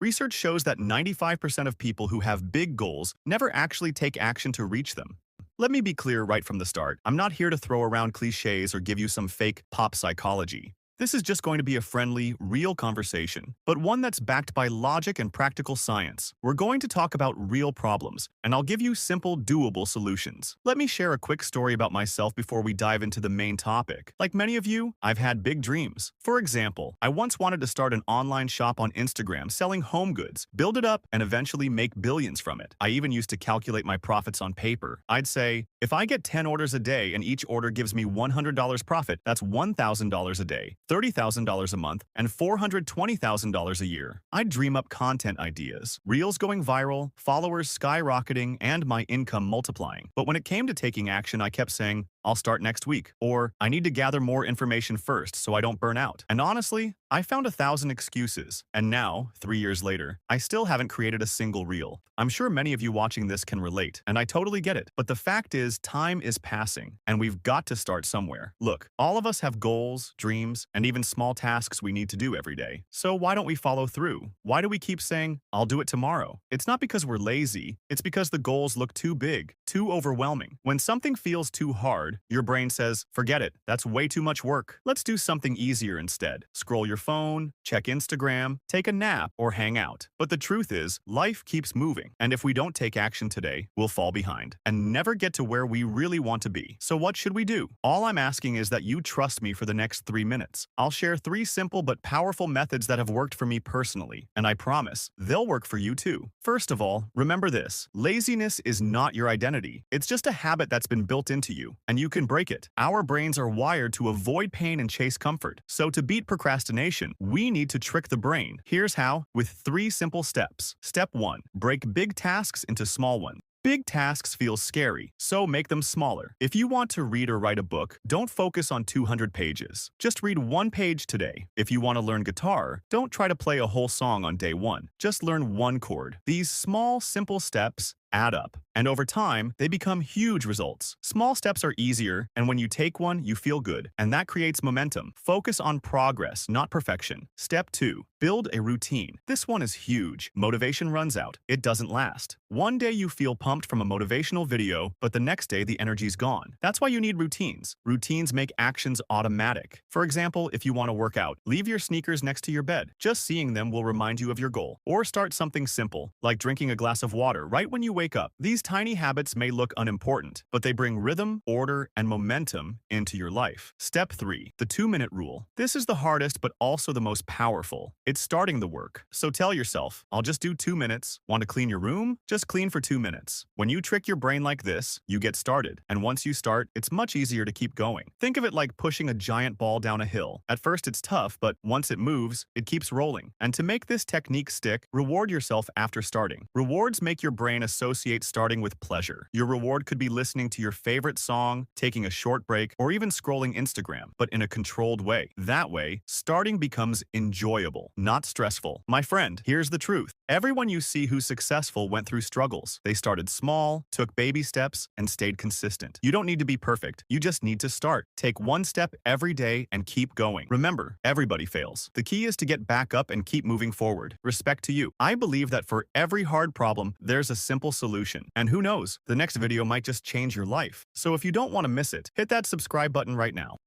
Research shows that 95% of people who have big goals never actually take action to reach them. Let me be clear right from the start. I'm not here to throw around cliches or give you some fake pop psychology. This is just going to be a friendly, real conversation, but one that's backed by logic and practical science. We're going to talk about real problems, and I'll give you simple, doable solutions. Let me share a quick story about myself before we dive into the main topic. Like many of you, I've had big dreams. For example, I once wanted to start an online shop on Instagram selling home goods, build it up, and eventually make billions from it. I even used to calculate my profits on paper. I'd say, if I get 10 orders a day and each order gives me $100 profit, that's $1,000 a day. $30,000 a month, and $420,000 a year. I'd dream up content ideas, reels going viral, followers skyrocketing, and my income multiplying. But when it came to taking action, I kept saying, I'll start next week, or I need to gather more information first so I don't burn out. And honestly, I found 1,000 excuses. And now, 3 years later, I still haven't created a single reel. I'm sure many of you watching this can relate, and I totally get it. But the fact is, time is passing, and we've got to start somewhere. Look, all of us have goals, dreams, and even small tasks we need to do every day. So why don't we follow through? Why do we keep saying, I'll do it tomorrow? It's not because we're lazy, it's because the goals look too big, too overwhelming. When something feels too hard, your brain says, forget it, that's way too much work. Let's do something easier instead. Scroll your phone, check Instagram, take a nap, or hang out. But the truth is, life keeps moving, and if we don't take action today, we'll fall behind and never get to where we really want to be. So what should we do? All I'm asking is that you trust me for the next 3 minutes. I'll share 3 simple but powerful methods that have worked for me personally, and I promise, they'll work for you too. First of all, remember this. Laziness is not your identity. It's just a habit that's been built into you, and you can break it. Our brains are wired to avoid pain and chase comfort. So to beat procrastination, we need to trick the brain. Here's how, with 3 simple steps. Step 1. Break big tasks into small ones. Big tasks feel scary, so make them smaller. If you want to read or write a book, don't focus on 200 pages. Just read 1 page today. If you want to learn guitar, don't try to play a whole song on day 1. Just learn 1 chord. These small, simple steps add up, and over time, they become huge results. Small steps are easier, and when you take one, you feel good, and that creates momentum. Focus on progress, not perfection. Step 2. Build a routine. This one is huge. Motivation runs out. It doesn't last. One day you feel pumped from a motivational video, but the next day the energy's gone. That's why you need routines. Routines make actions automatic. For example, if you want to work out, leave your sneakers next to your bed. Just seeing them will remind you of your goal. Or start something simple, like drinking a glass of water right when you wake up. These tiny habits may look unimportant, but they bring rhythm, order, and momentum into your life. Step 3. The 2-minute rule. This is the hardest but also the most powerful. It's starting the work. So tell yourself, I'll just do 2 minutes. Want to clean your room? Just clean for 2 minutes. When you trick your brain like this, you get started. And once you start, it's much easier to keep going. Think of it like pushing a giant ball down a hill. At first it's tough, but once it moves, it keeps rolling. And to make this technique stick, reward yourself after starting. Rewards make your brain associate starting with pleasure. Your reward could be listening to your favorite song, taking a short break, or even scrolling Instagram, but in a controlled way. That way, starting becomes enjoyable, not stressful. My friend, here's the truth. Everyone you see who's successful went through struggles. They started small, took baby steps, and stayed consistent. You don't need to be perfect. You just need to start. Take 1 step every day and keep going. Remember, everybody fails. The key is to get back up and keep moving forward. Respect to you. I believe that for every hard problem, there's a simple solution. And who knows, the next video might just change your life. So if you don't want to miss it, hit that subscribe button right now.